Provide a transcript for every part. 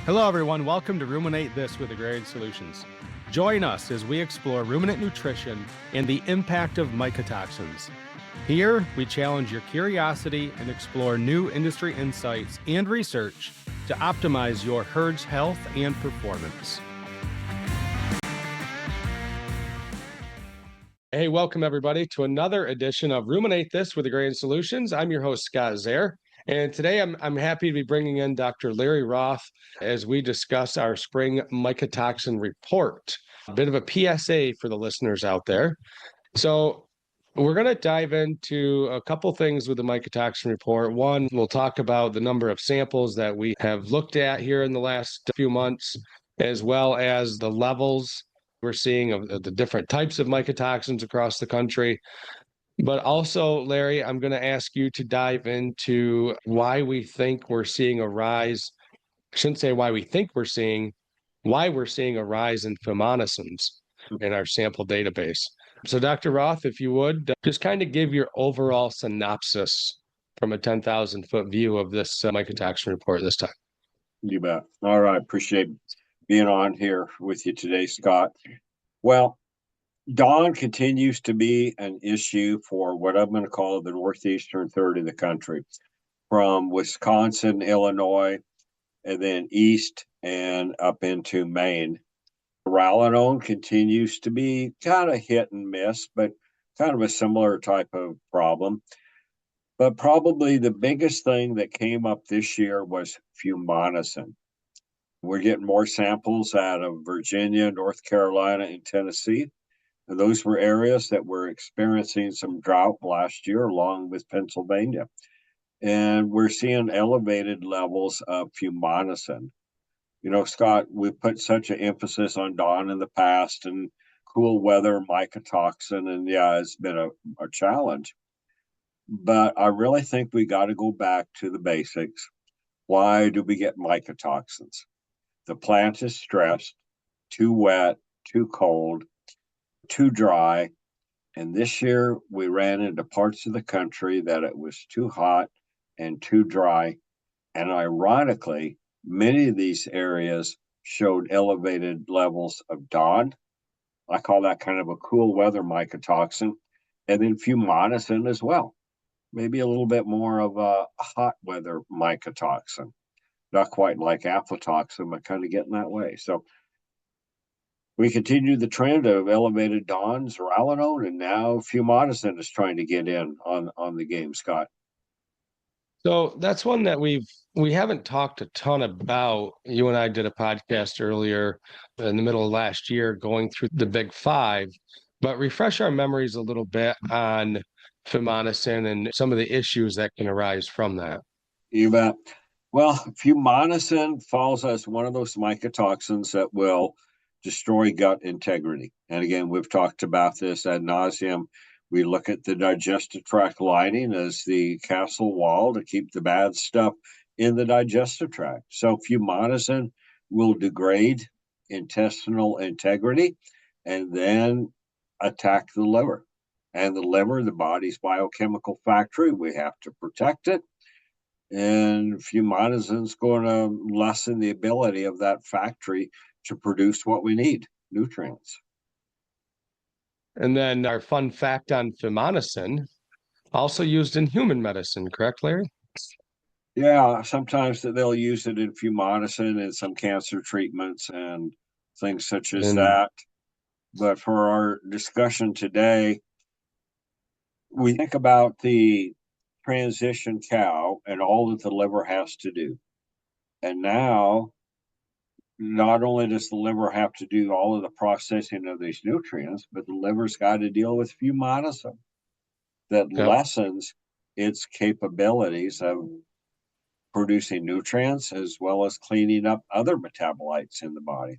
Hello, everyone. Welcome to Ruminate This with Agrarian Solutions. Join us as we explore ruminant nutrition and the impact of mycotoxins. Here, we challenge your curiosity and explore new industry insights and research to optimize your herd's health and performance. Hey, welcome everybody to another edition of Ruminate This with Agrarian Solutions. I'm your host, Scott Zehr. And today I'm happy to be bringing in Dr. Larry Roth as we discuss our spring mycotoxin report. A bit of a PSA for the listeners out there. So we're going to dive into a couple things with the mycotoxin report. One, we'll talk about the number of samples that we have looked at here in the last few months, as well as the levels we're seeing of the different types of mycotoxins across the country. But also, Larry, I'm going to ask you to dive into why we think we're seeing a rise. I shouldn't say why we're seeing a rise in Fumonisins in our sample database. So, Dr. Roth, if you would, just kind of give your overall synopsis from a 10,000-foot view of this mycotoxin report this time. You bet. All right. Appreciate being on here with you today, Scott. Well, Dawn continues to be an issue for what I'm going to call the northeastern third of the country, from Wisconsin, Illinois, and then east and up into Maine. Zearalenone continues to be kind of hit and miss, but kind of a similar type of problem. But probably the biggest thing that came up this year was fumonisin. We're getting more samples out of Virginia, North Carolina, and Tennessee. And those were areas that were experiencing some drought last year, along with Pennsylvania. And we're seeing elevated levels of fumonisin. You know, Scott, we've put such an emphasis on Dawn in the past and cool weather mycotoxin, and yeah, it's been a challenge. But I really think we got to go back to the basics. Why do we get mycotoxins? The plant is stressed, too wet, too cold, too dry. And this year we ran into parts of the country that it was too hot and too dry. And ironically, many of these areas showed elevated levels of Dawn. I call that kind of a cool weather mycotoxin. And then fumonisin as well. Maybe a little bit more of a hot weather mycotoxin. Not quite like aflatoxin, but kind of getting that way. So we continue the trend of elevated Dawn, Zearalenone, and now Fumonisin is trying to get in on the game, Scott. So that's one that we haven't talked a ton about. You and I did a podcast earlier in the middle of last year going through the big five, but refresh our memories a little bit on Fumonisin and some of the issues that can arise from that. You bet. Well, Fumonisin falls as one of those mycotoxins that will destroy gut integrity. And again, we've talked about this ad nauseum. We look at the digestive tract lining as the castle wall to keep the bad stuff in the digestive tract. So Fumonisin will degrade intestinal integrity and then attack the liver. And the liver, the body's biochemical factory, we have to protect it. And Fumonisin is going to lessen the ability of that factory to produce what we need, nutrients. And then our fun fact on Fumonisin, also used in human medicine, correct, Larry? Yeah, sometimes they'll use it in Fumonisin in some cancer treatments and things such as that. But for our discussion today, we think about the transition cow and all that the liver has to do. And now, not only does the liver have to do all of the processing of these nutrients, but the liver's got to deal with Fumonisin that lessens its capabilities of producing nutrients as well as cleaning up other metabolites in the body.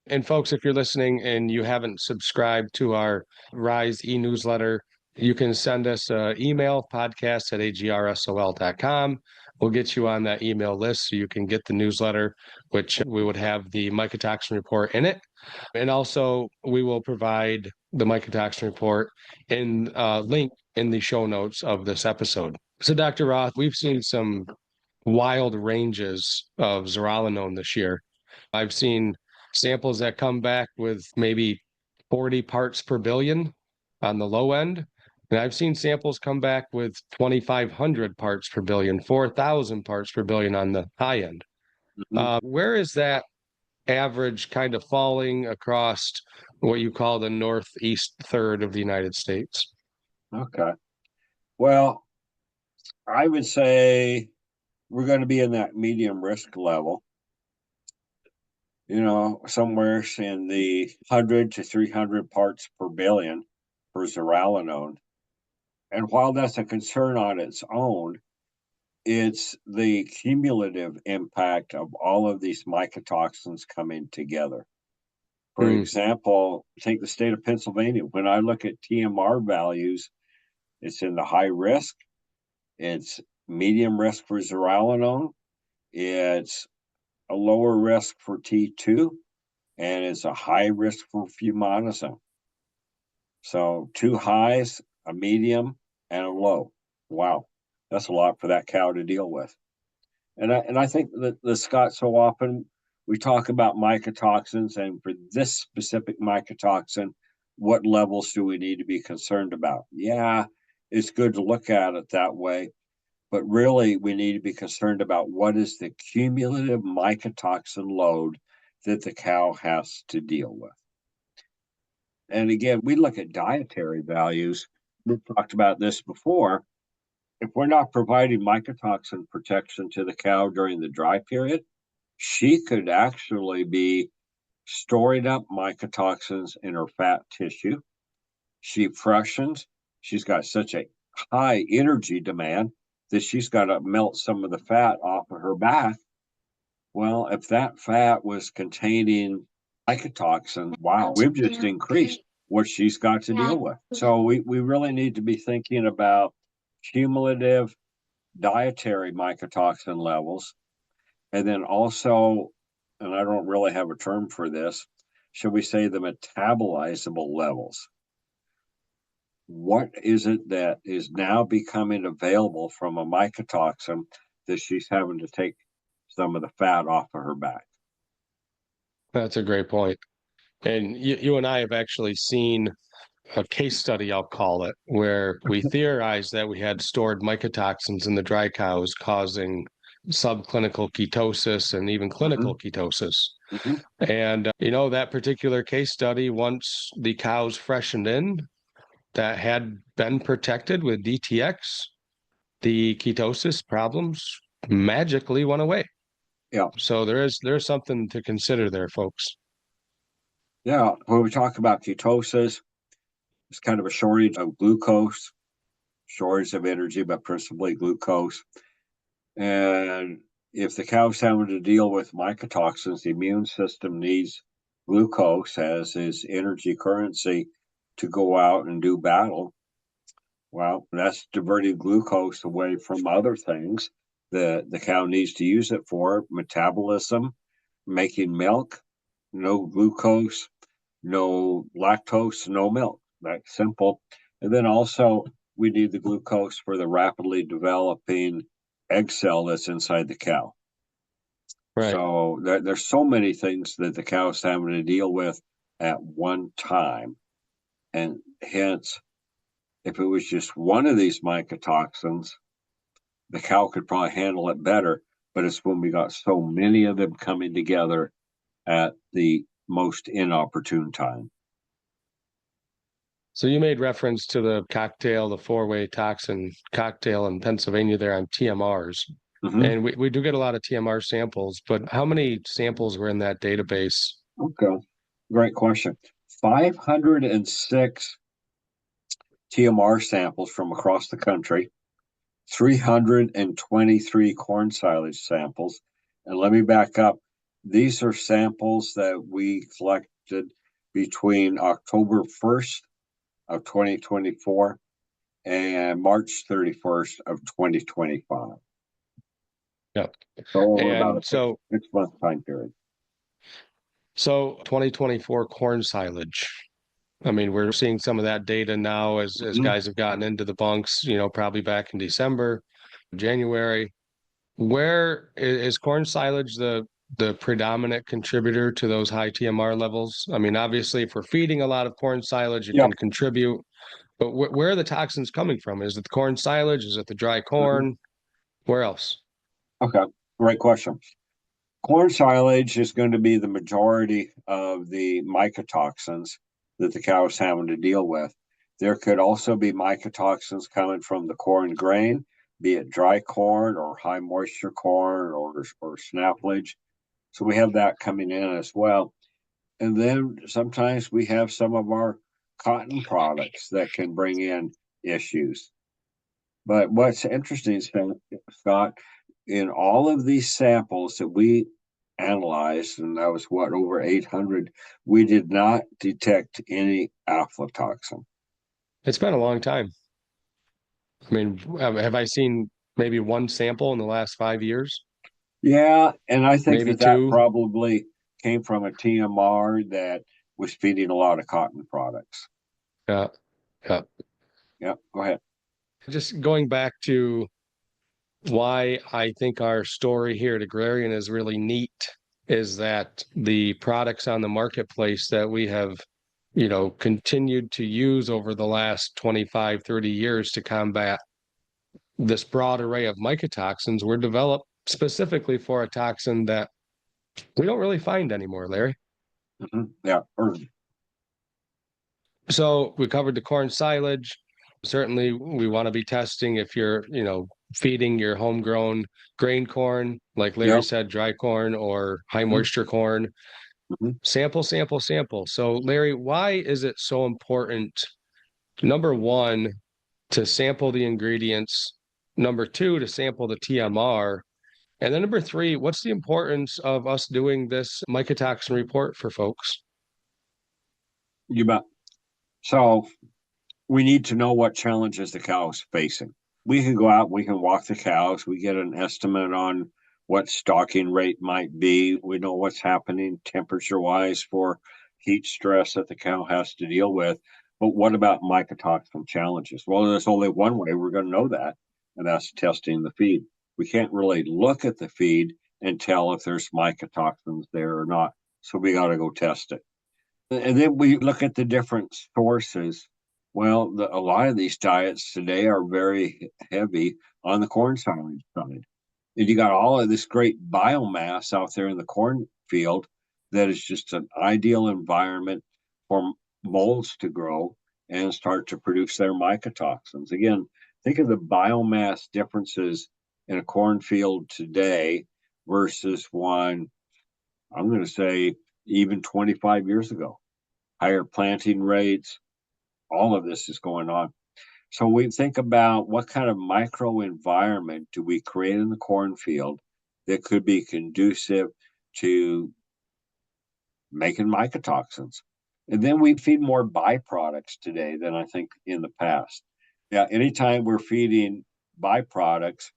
And folks, if you're listening and you haven't subscribed to our Rise e-newsletter, you can send us an email, podcast@agrsol.com. We'll get you on that email list so you can get the newsletter, which we would have the mycotoxin report in it. And also, we will provide the mycotoxin report in link in the show notes of this episode. So, Dr. Roth, we've seen some wild ranges of Zearalenone this year. I've seen samples that come back with maybe 40 parts per billion on the low end. And I've seen samples come back with 2,500 parts per billion, 4,000 parts per billion on the high end. Where is that average kind of falling across what you call the northeast third of the United States? Okay. Well, I would say we're going to be in that medium risk level, somewhere in the 100 to 300 parts per billion for Zearalenone. And while that's a concern on its own, it's the cumulative impact of all of these mycotoxins coming together. For example, take the state of Pennsylvania. When I look at TMR values, it's in the high risk, it's medium risk for Zearalenone, it's a lower risk for T2, and it's a high risk for Fumonisin. So 2 highs, a medium, and a low. Wow, that's a lot for that cow to deal with. And I think that Scott, so often we talk about mycotoxins, and for this specific mycotoxin, what levels do we need to be concerned about? Yeah, it's good to look at it that way, but really we need to be concerned about what is the cumulative mycotoxin load that the cow has to deal with. And again, we look at dietary values. We've talked about this before. If we're not providing mycotoxin protection to the cow during the dry period, she could actually be storing up mycotoxins in her fat tissue. She freshens. She's got such a high energy demand that she's got to melt some of the fat off of her back. Well, if that fat was containing mycotoxin, wow, we've just increased what she's got to deal with. So we really need to be thinking about cumulative dietary mycotoxin levels. And then also, and I don't really have a term for this, should we say the metabolizable levels? What is it that is now becoming available from a mycotoxin that she's having to take some of the fat off of her back? That's a great point. And you and I have actually seen a case study, I'll call it, where we theorized that we had stored mycotoxins in the dry cows causing subclinical ketosis and even clinical ketosis. And, that particular case study, once the cows freshened in that had been protected with DTX, the ketosis problems magically went away. Yeah. So there's something to consider there, folks. Yeah. When we talk about ketosis, it's kind of a shortage of glucose, shortage of energy, but principally glucose. And if the cow's having to deal with mycotoxins, the immune system needs glucose as its energy currency to go out and do battle. Well, that's diverting glucose away from other things that the cow needs to use it for: metabolism, making milk. No glucose, no lactose, no milk. That's simple. And then also, we need the glucose for the rapidly developing egg cell that's inside the cow. Right. So there's so many things that the cow is having to deal with at one time. And hence, if it was just one of these mycotoxins, the cow could probably handle it better. But it's when we got so many of them coming together at the most inopportune time. So you made reference to the cocktail, the four-way toxin cocktail in Pennsylvania there on TMRs. And we do get a lot of TMR samples, but how many samples were in that database? Okay, great question. 506 TMR samples from across the country, 323 corn silage samples. And let me back up. These are samples that we collected between October 1st of 2024 and March 31st of 2025. Yep. So over about a And so 6 month time period. So 2024 corn silage. I mean, we're seeing some of that data now as guys have gotten into the bunks, probably back in December, January. Where is corn silage the predominant contributor to those high TMR levels? I mean, obviously, if we're feeding a lot of corn silage, it Yep. can contribute. But where are the toxins coming from? Is it the corn silage? Is it the dry Mhm. corn? Where else? Okay, great question. Corn silage is going to be the majority of the mycotoxins that the cow is having to deal with. There could also be mycotoxins coming from the corn grain, be it dry corn or high moisture corn or snaplage. So we have that coming in as well. And then sometimes we have some of our cotton products that can bring in issues. But what's interesting, Scott, in all of these samples that we analyzed, and that was what, over 800, we did not detect any aflatoxin. It's been a long time. I mean, have I seen maybe one sample in the last 5 years? Yeah, and I think Maybe that two? probably came from a TMR that was feeding a lot of cotton products. Yeah, yeah. Yep, go ahead. Just going back to why I think our story here at Agrarian is really neat is that the products on the marketplace that we have, continued to use over the last 25, 30 years to combat this broad array of mycotoxins were developed specifically for a toxin that we don't really find anymore, Larry. Yeah, So we covered the corn silage. Certainly, we want to be testing if you're, feeding your homegrown grain corn, like Larry yep. said, dry corn or high Mhm, moisture corn. mhm. Sample, sample, sample. So, Larry, why is it so important? Number one, to sample the ingredients. Number two, to sample the TMR. And then number three, what's the importance of us doing this mycotoxin report for folks? You bet. So we need to know what challenges the cow is facing. We can go out, we can walk the cows, we get an estimate on what stocking rate might be. We know what's happening temperature wise for heat stress that the cow has to deal with. But what about mycotoxin challenges? Well, there's only one way we're going to know that, and that's testing the feed. We can't really look at the feed and tell if there's mycotoxins there or not. So we got to go test it. And then we look at the different sources. Well, a lot of these diets today are very heavy on the corn silage side. And you got all of this great biomass out there in the cornfield that is just an ideal environment for molds to grow and start to produce their mycotoxins. Again, think of the biomass differences in a cornfield today versus one, I'm going to say, even 25 years ago. Higher planting rates, all of this is going on. So we think about what kind of microenvironment do we create in the cornfield that could be conducive to making mycotoxins. And then we feed more byproducts today than I think in the past. Yeah, anytime we're feeding byproducts,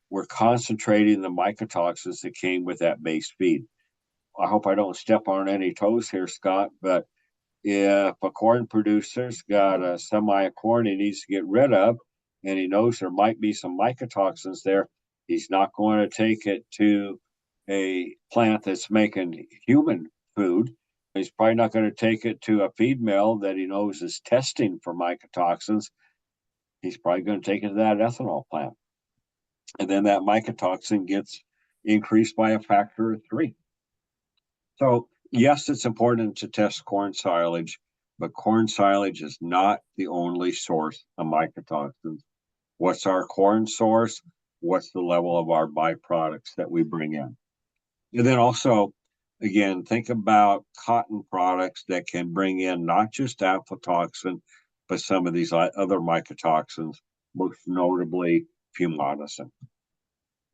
we're concentrating the mycotoxins that came with that base feed. I hope I don't step on any toes here, Scott, but if a corn producer's got a semi of corn he needs to get rid of, and he knows there might be some mycotoxins there, he's not going to take it to a plant that's making human food. He's probably not going to take it to a feed mill that he knows is testing for mycotoxins. He's probably going to take it to that ethanol plant. And then that mycotoxin gets increased by a factor of three. So, yes, it's important to test corn silage, but corn silage is not the only source of mycotoxins. What's our corn source? What's the level of our byproducts that we bring in? And then also, again, think about cotton products that can bring in not just aflatoxin, but some of these other mycotoxins, most notably fumonisin.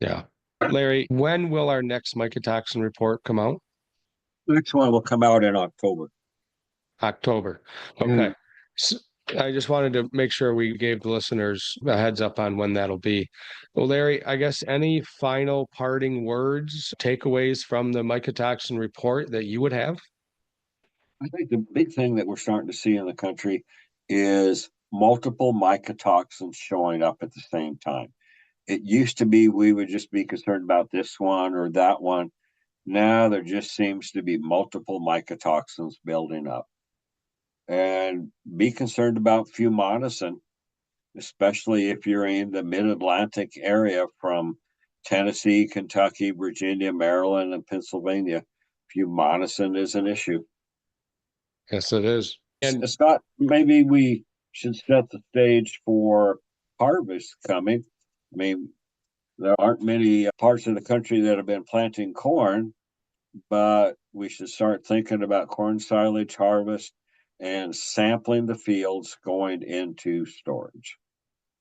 Yeah. Larry, when will our next mycotoxin report come out? The next one will come out in October. October. Okay. So I just wanted to make sure we gave the listeners a heads up on when that'll be. Well, Larry, I guess any final parting words, takeaways from the mycotoxin report that you would have? I think the big thing that we're starting to see in the country is multiple mycotoxins showing up at the same time. It used to be we would just be concerned about this one or that one. Now there just seems to be multiple mycotoxins building up. And be concerned about fumonisin, especially if you're in the mid-Atlantic area from Tennessee, Kentucky, Virginia, Maryland, and Pennsylvania. Fumonisin is an issue. Yes, it is. And Scott, maybe we should set the stage for harvest coming. I mean, there aren't many parts of the country that have been planting corn, but we should start thinking about corn silage harvest and sampling the fields going into storage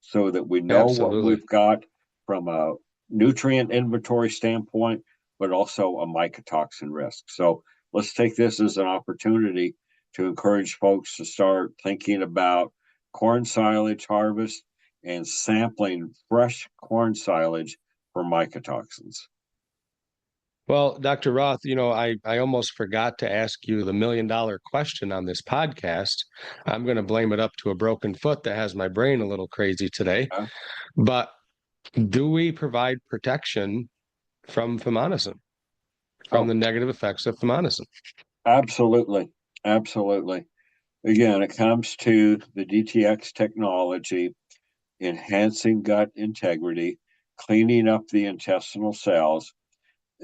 so that we know what absolutely. we've got from a nutrient inventory standpoint, but also a mycotoxin risk. So let's take this as an opportunity to encourage folks to start thinking about corn silage harvest and sampling fresh corn silage for mycotoxins. Well, Dr. Roth, I almost forgot to ask you the $1,000,000 question on this podcast. I'm going to blame it up to a broken foot that has my brain a little crazy today. But do we provide protection from fumonisin, from the negative effects of fumonisin? Absolutely. Absolutely. Again, it comes to the DTX technology, enhancing gut integrity, cleaning up the intestinal cells.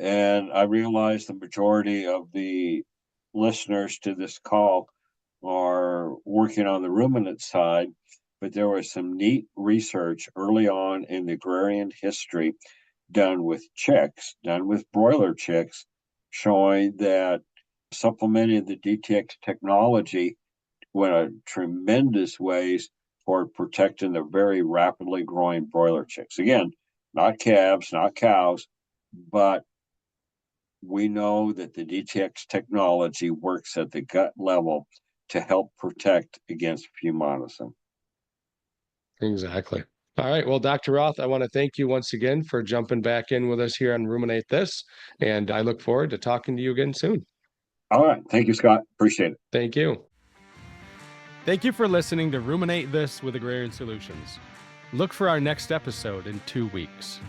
And I realize the majority of the listeners to this call are working on the ruminant side, but there was some neat research early on in the agrarian history done with chicks, done with broiler chicks, showing that supplementing the DTX technology went a tremendous ways toward protecting the very rapidly growing broiler chicks. Again, not calves, not cows, but we know that the DTX technology works at the gut level to help protect against fumonisin. Exactly. All right. Well, Dr. Roth, I want to thank you once again for jumping back in with us here on Ruminate This. And I look forward to talking to you again soon. All right. Thank you, Scott. Appreciate it. Thank you. Thank you for listening to Ruminate This with Agrarian Solutions. Look for our next episode in 2 weeks.